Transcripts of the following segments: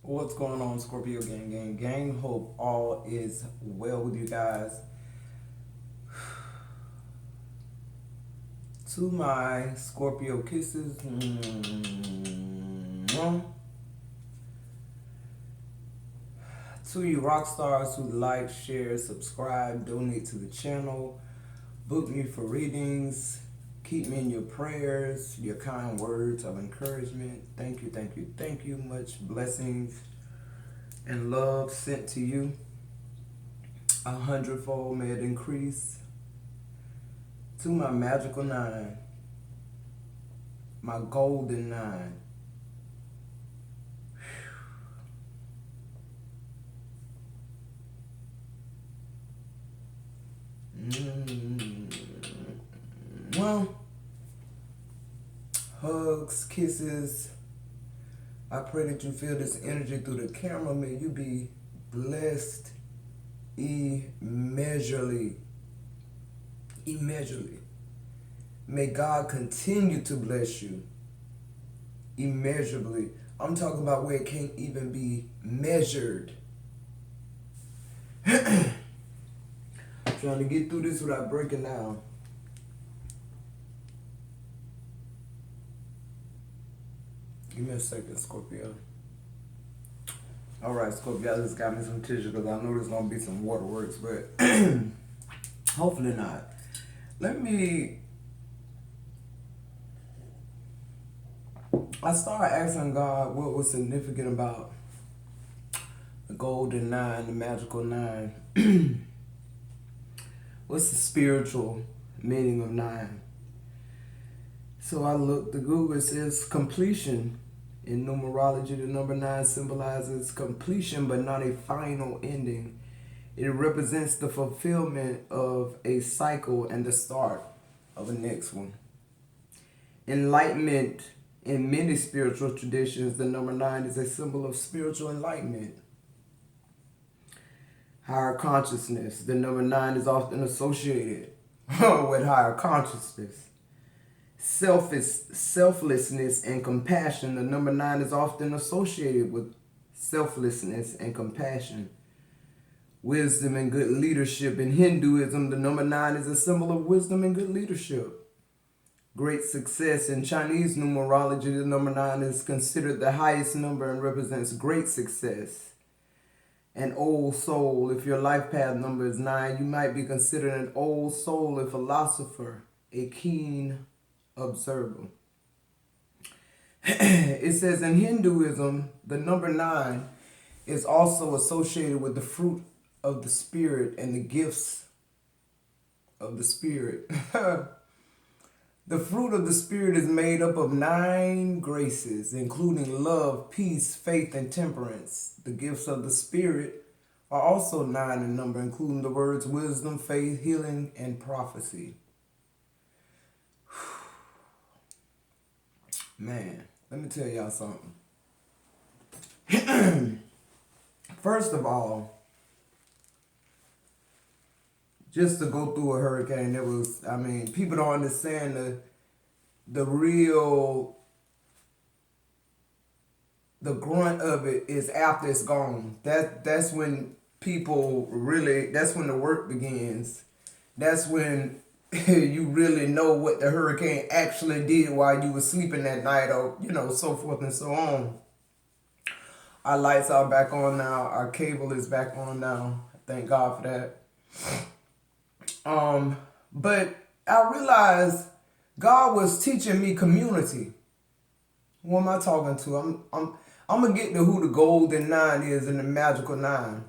What's going on, Scorpio gang? Hope all is well with you guys. To my Scorpio kisses, to you rock stars who like, share, subscribe, donate to the channel, book me for readings, keep me in your prayers, your kind words of encouragement. Thank you. Much blessings and love sent to you. 100-fold may it increase. To my magical nine, my golden nine. Well, hugs, kisses. I pray that you feel this energy through the camera. May you be blessed immeasurably. May God continue to bless you immeasurably. I'm talking about where it can't even be measured. Trying to get through this without breaking down. Give me a second, Scorpio. Alright, Scorpio, I just got me some tissue because I know there's going to be some waterworks, but hopefully not. I started asking God what was significant about the golden nine, the magical nine. What's the spiritual meaning of nine? So I looked to Google. It says completion. In numerology, the number 9 symbolizes completion but not a final ending. It represents the fulfillment of a cycle and the start of a next one. Enlightenment. In many spiritual traditions, the number 9 is a symbol of spiritual enlightenment. Higher consciousness. The number 9 is often associated with higher consciousness. Selflessness and compassion. The number 9 is often associated with selflessness and compassion. Wisdom and good leadership. In Hinduism, the number 9 is a symbol of wisdom and good leadership. Great success. In Chinese numerology, the number 9 is considered the highest number and represents great success. An old soul. If your life path number is 9, you might be considered an old soul, a philosopher, a keen observer. It says in Hinduism, the number 9 is also associated with the fruit of the Spirit and the gifts of the Spirit. The fruit of the Spirit is made up of 9 graces, including love, peace, faith, and temperance. The gifts of the Spirit are also 9 in number, including the words wisdom, faith, healing, and prophecy. Man, let me tell y'all something. First of all, just to go through a hurricane, people don't understand the grunt of it is after it's gone. That's when that's when the work begins. That's when you really know what the hurricane actually did while you were sleeping that night, or so forth and so on. Our lights are back on now. Our cable is back on now. Thank God for that. But I realized God was teaching me community. Who am I talking to? I'm gonna get to who the golden 9 is and the magical 9.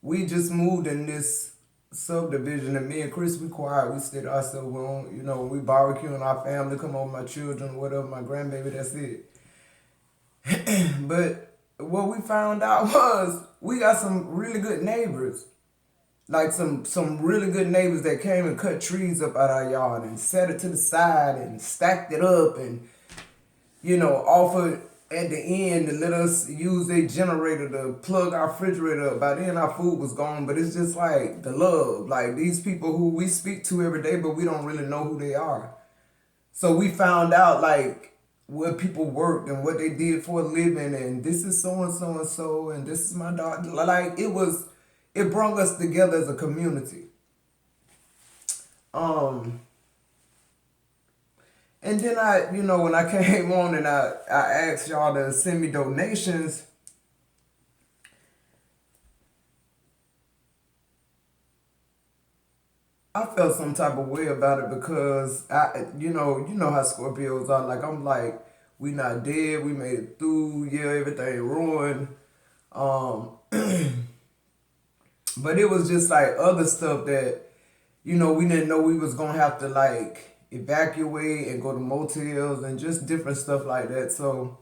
We just moved in this subdivision, and me and Chris, we quiet. We stay to ourselves. We don't, we barbecue and our family come over, my children, whatever, my grandbaby. That's it. But what we found out was we got some really good neighbors. Like some really good neighbors that came and cut trees up out our yard and set it to the side and stacked it up and, offered at the end to let us use their generator to plug our refrigerator up. By then our food was gone, but it's just like the love. Like these people who we speak to every day, but we don't really know who they are. So we found out like where people worked and what they did for a living, and this is so and so and so, and this is my daughter. Like it brought us together as a community. And then when I came on and I asked y'all to send me donations, I felt some type of way about it because you know how Scorpios are. Like, I'm like, we not dead, we made it through, yeah, everything ruined. But it was just like other stuff that, we didn't know we was gonna have to like evacuate and go to motels and just different stuff like that. So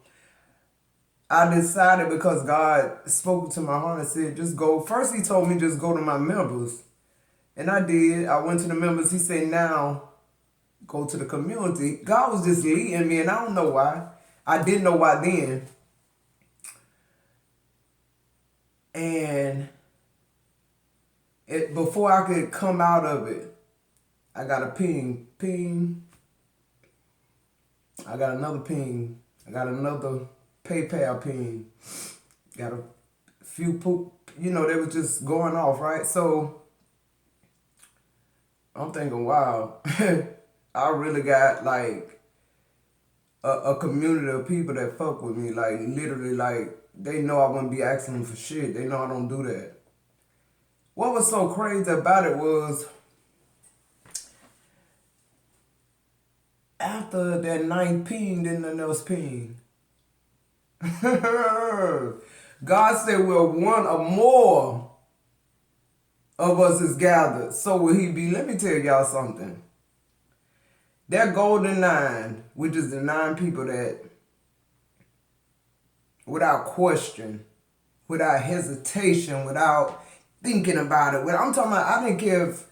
I decided, because God spoke to my heart and said, just go. First, he told me just go to my members. And I did. I went to the members. He said, now go to the community. God was just leading me, and I don't know why. I didn't know why then. And before I could come out of it, I got a ping. I got another ping. I got another PayPal ping. Got a few they were just going off, right? So I'm thinking, wow, I really got like a community of people that fuck with me. Like, literally, like, they know I wouldn't be asking them for shit. They know I don't do that. What was so crazy about it was, after that ninth ping, then nothing else ping. God said, well, one or more of us is gathered, so will he be. Let me tell y'all something. That golden nine, which is the 9 people that, without question, without hesitation, without thinking about it, I'm talking about, I didn't care if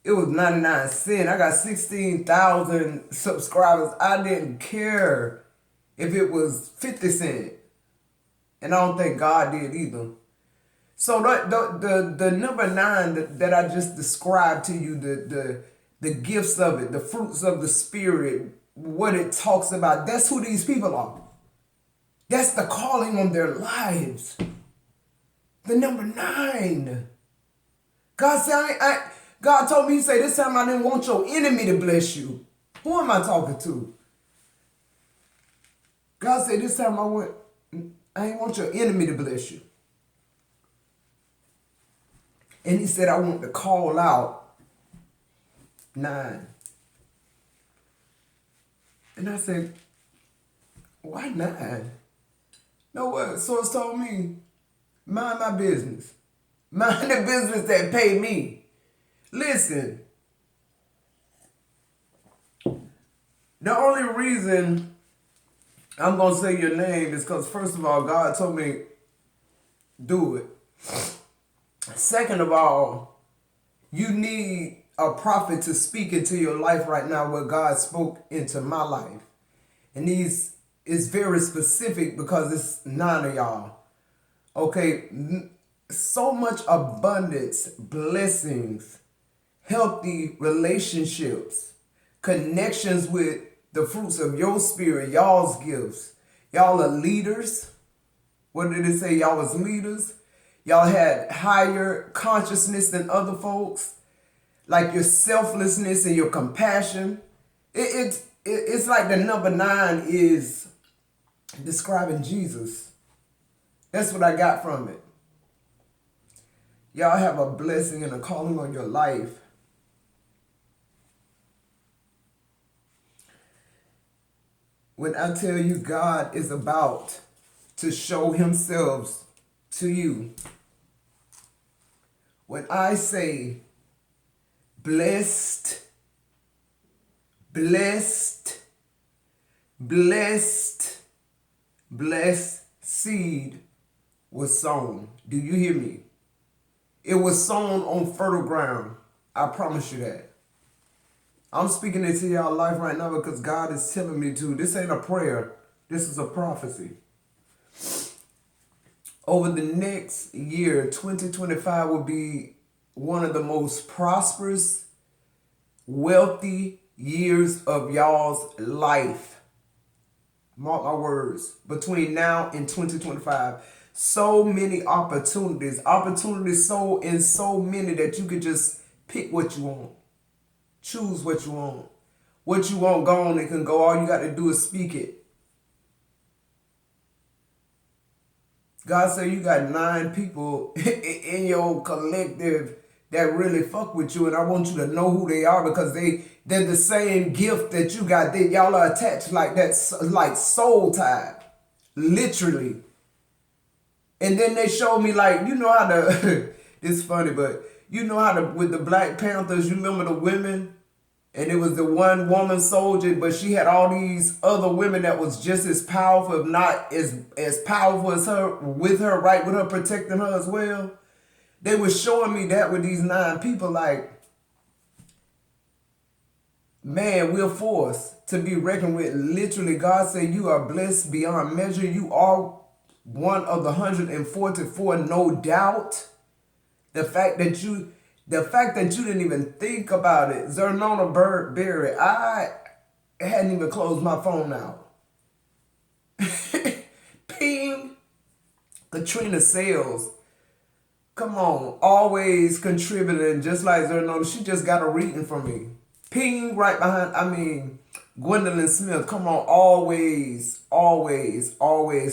it was 99 cents. I got 16,000 subscribers. I didn't care if it was 50 cents. And I don't think God did either. So the number 9 that I just described to you, the gifts of it, the fruits of the Spirit, what it talks about, that's who these people are. That's the calling on their lives. The number 9. God said, God told me, he said, this time I didn't want your enemy to bless you. Who am I talking to? God said, this time I ain't want your enemy to bless you. And he said, I want to call out 9. And I said, why 9? No, what? Source told me, mind my business. Mind the business that pay me. Listen, the only reason I'm going to say your name is because, first of all, God told me, do it. Second of all, you need a prophet to speak into your life right now what God spoke into my life. And these is very specific because it's 9 of y'all. Okay, so much abundance, blessings, healthy relationships, connections with the fruits of your spirit, y'all's gifts. Y'all are leaders. What did it say? Y'all was leaders. Y'all had higher consciousness than other folks. Like your selflessness and your compassion. It's like the number 9 is describing Jesus. That's what I got from it. Y'all have a blessing and a calling on your life. When I tell you God is about to show himself to you, when I say blessed, blessed, blessed, blessed seed was sown. Do you hear me? It was sown on fertile ground. I promise you that. I'm speaking into y'all life right now because God is telling me to. This ain't a prayer. This is a prophecy. Over the next year, 2025 will be one of the most prosperous, wealthy years of y'all's life. Mark my words. Between now and 2025. So many opportunities. Opportunities so in so many that you could just pick what you want. Choose what you want. What you want gone, it can go. All you got to do is speak it. God said you got 9 people in your collective that really fuck with you, and I want you to know who they are because they're the same gift that you got. Y'all are attached like that, like soul tie, literally. And then they showed me like, you know how to. It's funny, but you know how to with the Black Panthers. You remember the women, and it was the one woman soldier, but she had all these other women that was just as powerful, if not as powerful as her, with her, right, with her protecting her as well. They were showing me that with these 9 people, like, man, we're forced to be reckoned with. Literally, God said you are blessed beyond measure. You are one of the 144, no doubt. The fact that you didn't even think about it. Zernona Berry, I hadn't even closed my phone out. Ping. Katrina Sales. Come on, always contributing, just like Zernona. She just got a reading from me. Ping right behind, Gwendolyn Smith. Come on, always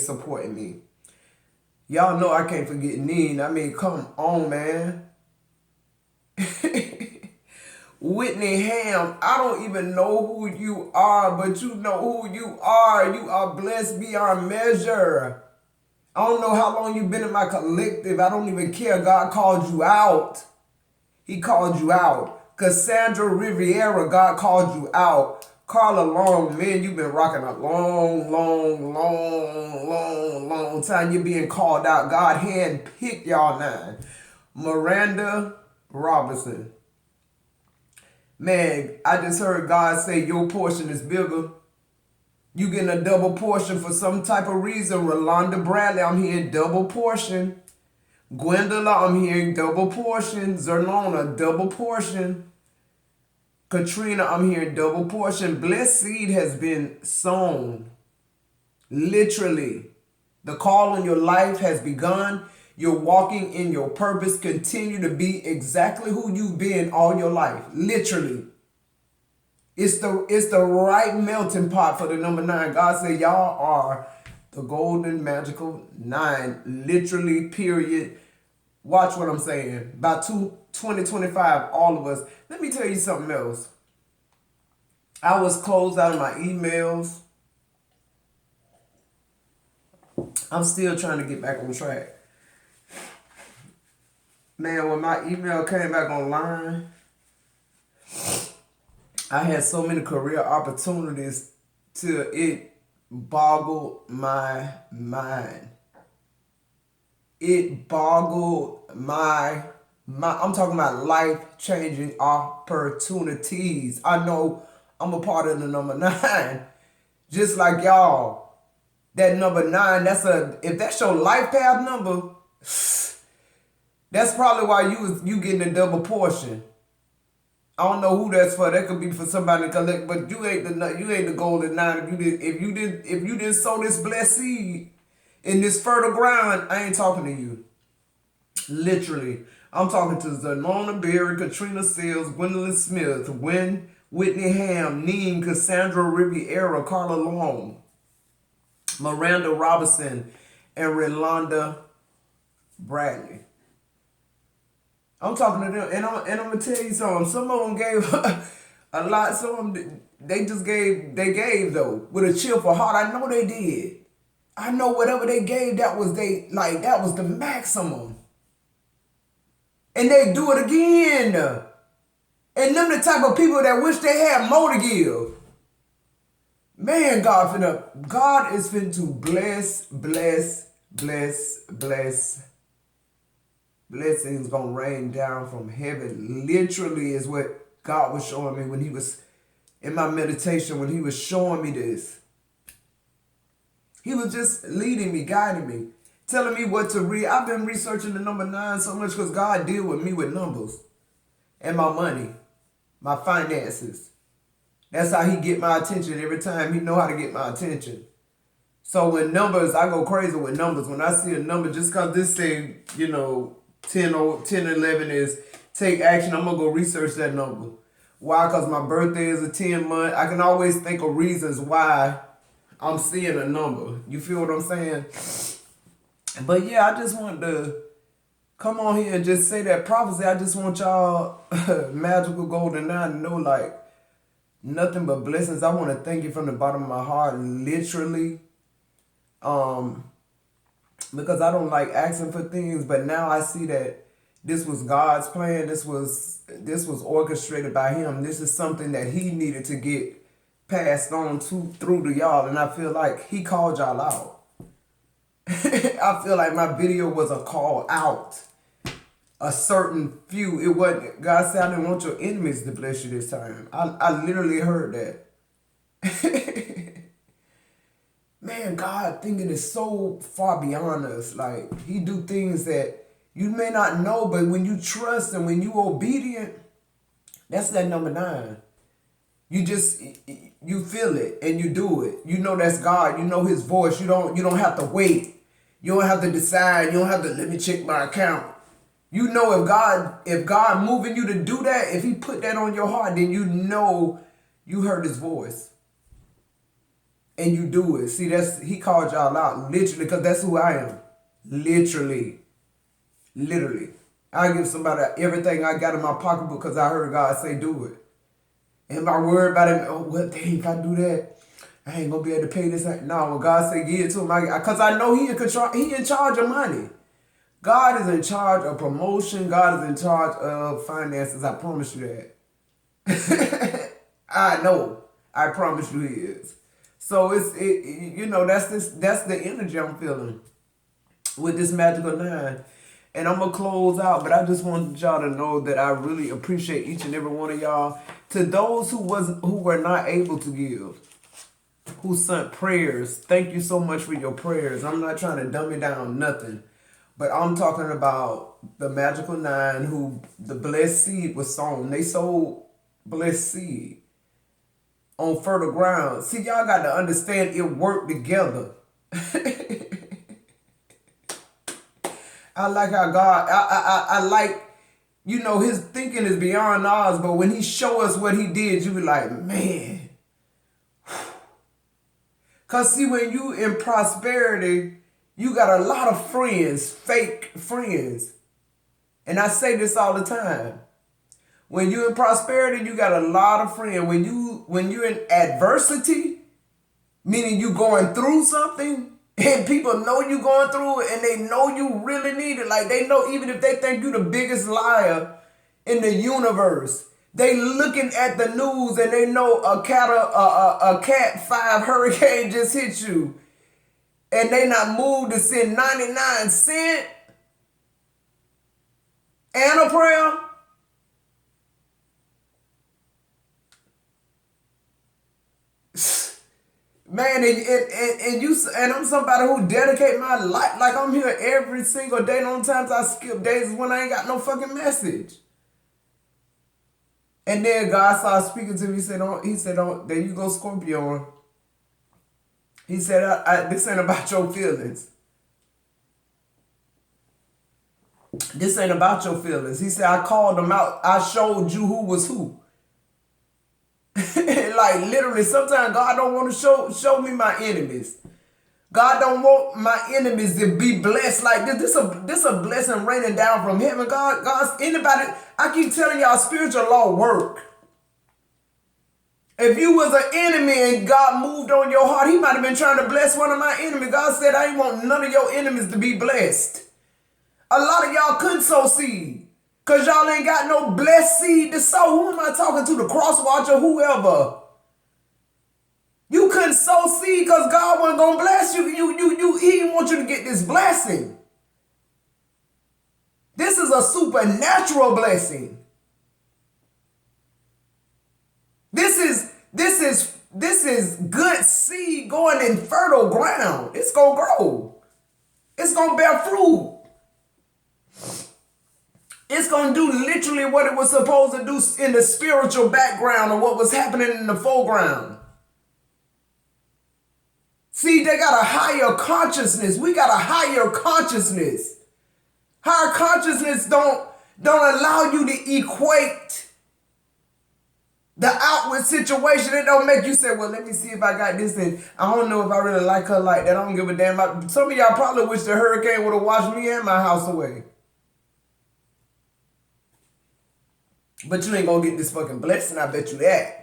supporting me. Y'all know I can't forget Neen. Come on, man. Whitney Ham, I don't even know who you are, but you know who you are. You are blessed beyond measure. I don't know how long you've been in my collective. I don't even care. God called you out. He called you out. Cassandra Riviera, God called you out. Carla Long, man, you've been rocking a long time. You're being called out. God handpicked y'all 9. Miranda Robinson. Man, I just heard God say your portion is bigger. You getting a double portion for some type of reason. Rolanda Bradley, I'm hearing double portion. Gwendolyn, I'm hearing double portion. Zernona, double portion. Katrina, I'm hearing double portion. Blessed seed has been sown. Literally. The call on your life has begun. You're walking in your purpose. Continue to be exactly who you've been all your life. Literally. It's the right melting pot for the number 9. God said y'all are the golden magical 9. Literally, period. Watch what I'm saying. By 2025, all of us. Let me tell you something else. I was closed out of my emails. I'm still trying to get back on track. Man, when my email came back online, I had so many career opportunities till it boggled my mind. It boggled my I'm talking about life-changing opportunities. I know I'm a part of the number 9. Just like y'all. That number 9, if that's your life path number, that's probably why you getting a double portion. I don't know who that's for. That could be for somebody to collect, but you ain't the golden 9. If you didn't sow this blessed seed in this fertile ground, I ain't talking to you. Literally, I'm talking to Zernona Berry, Katrina Sales, Gwendolyn Smith, Whitney Ham, Neen, Cassandra Riviera, Carla Long, Miranda Robinson, and Rolanda Bradley. I'm talking to them, and I'm gonna tell you something. Some of them gave a lot. Some of them they gave though with a cheerful heart. I know they did. I know whatever they gave, that was the maximum. And they do it again. And them the type of people that wish they had more to give. Man, God is finna to bless. Blessings gonna rain down from heaven. Literally is what God was showing me when he was in my meditation, when he was showing me this. He was just leading me, guiding me, telling me what to read. I've been researching the number 9 so much because God deal with me with numbers and my money, my finances. That's how he get my attention every time. He know how to get my attention. So when numbers, I go crazy with numbers. When I see a number, just because this say, 10 or 10 11 is take action, I'm going to go research that number. Why? Because my birthday is a 10 month. I can always think of reasons why I'm seeing a number. You feel what I'm saying? But yeah, I just wanted to come on here and just say that prophecy. I just want y'all magical golden nine to know, like, nothing but blessings. I want to thank you from the bottom of my heart, literally. Because I don't like asking for things, but now I see that this was God's plan. This was orchestrated by Him. This is something that He needed to get passed on through to y'all, and I feel like He called y'all out. I feel like my video was a call out. A certain few. It wasn't. God said, I didn't want your enemies to bless you this time. I literally heard that. Man, God thinking is so far beyond us. Like, He do things that you may not know, but when you trust and when you obedient, that's that number 9. You feel it and you do it. You know that's God. You know His voice. You don't have to wait. You don't have to decide. You don't have to, let me check my account. You know if God moving you to do that, if He put that on your heart, then you know you heard His voice. And you do it. See, He called y'all out, literally, because that's who I am. Literally. I give somebody everything I got in my pocketbook because I heard God say do it. Am I worried about it? Oh, well, dang, if I do that, I ain't going to be able to pay this. No, when God say give it to him, because I know He in charge of money. God is in charge of promotion. God is in charge of finances. I promise you that. I know. I promise you He is. So that's the energy I'm feeling with this magical 9. And I'm going to close out, but I just want y'all to know that I really appreciate each and every one of y'all. To those who were not able to give, who sent prayers, thank you so much for your prayers. I'm not trying to dumb it down, nothing. But I'm talking about the magical 9 who the blessed seed was sown. They sowed blessed seed on fertile ground. See, y'all got to understand it worked together. I like how God, I like, His thinking is beyond ours, but when He show us what He did, you be like, man. Because see, when you in prosperity, you got a lot of friends, fake friends. And I say this all the time. When you in prosperity, you got a lot of friends. When you're in adversity, meaning you going through something, and people know you going through it, and they know you really need it. Like, they know, even if they think you the biggest liar in the universe, they looking at the news and they know a Cat 5 hurricane just hit you. And they not moved to send 99 cents and a prayer. Man, and I'm somebody who dedicate my life. Like, I'm here every single day. The only times I skip days is when I ain't got no fucking message. And then God started speaking to me. He said, there you go, Scorpio. He said, this ain't about your feelings. This ain't about your feelings. He said, I called them out. I showed you who was who. Like, literally, sometimes God don't want to show me my enemies. God don't want my enemies to be blessed like this. This a blessing raining down from heaven. God's anybody. I keep telling y'all, spiritual law work. If you was an enemy and God moved on your heart, He might have been trying to bless one of my enemies. God said, I ain't want none of your enemies to be blessed. A lot of y'all couldn't sow seed because y'all ain't got no blessed seed to sow. Who am I talking to? The cross watcher, whoever. You couldn't sow seed because God wasn't going to bless you. He didn't want you to get this blessing. This is a supernatural blessing. This is good seed going in fertile ground. It's going to grow. It's going to bear fruit. It's going to do literally what it was supposed to do in the spiritual background of what was happening in the foreground. See, they got a higher consciousness. We got a higher consciousness. Higher consciousness don't allow you to equate the outward situation. It don't make you say, well, let me see if I got this, and I don't know if I really like her like that. I don't give a damn. Some of y'all probably wish the hurricane would have washed me and my house away. But you ain't gonna get this fucking blessing, I bet you that.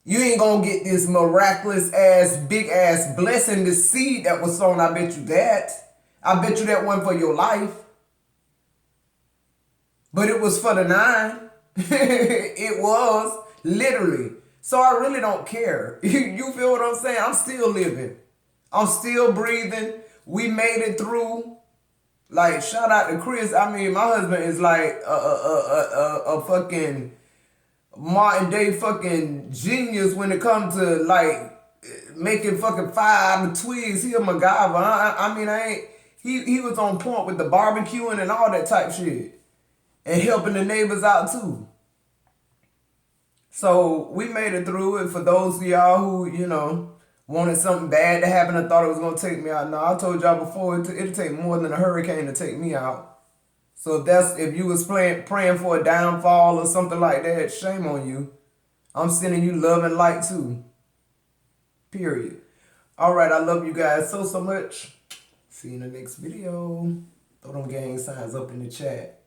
You ain't gonna get this miraculous ass, big ass blessing, this seed that was sown, I bet you that. I bet you that one for your life. But it was for the 9. It was, literally. So I really don't care. You feel what I'm saying? I'm still living. I'm still breathing. We made it through. Like, shout out to Chris. I mean, my husband is like a fucking modern day fucking genius when it comes to like making fucking fire out of twigs. He a MacGyver. I mean, he was on point with the barbecuing and all that type shit. And helping the neighbors out too. So we made it through it. For those of y'all who, you know, wanted something bad to happen and thought it was going to take me out. No, I told y'all before, it'll take more than a hurricane to take me out. So if you was praying for a downfall or something like that, shame on you. I'm sending you love and light too. Period. All right, I love you guys so much. See you in the next video. Throw them gang signs up in the chat.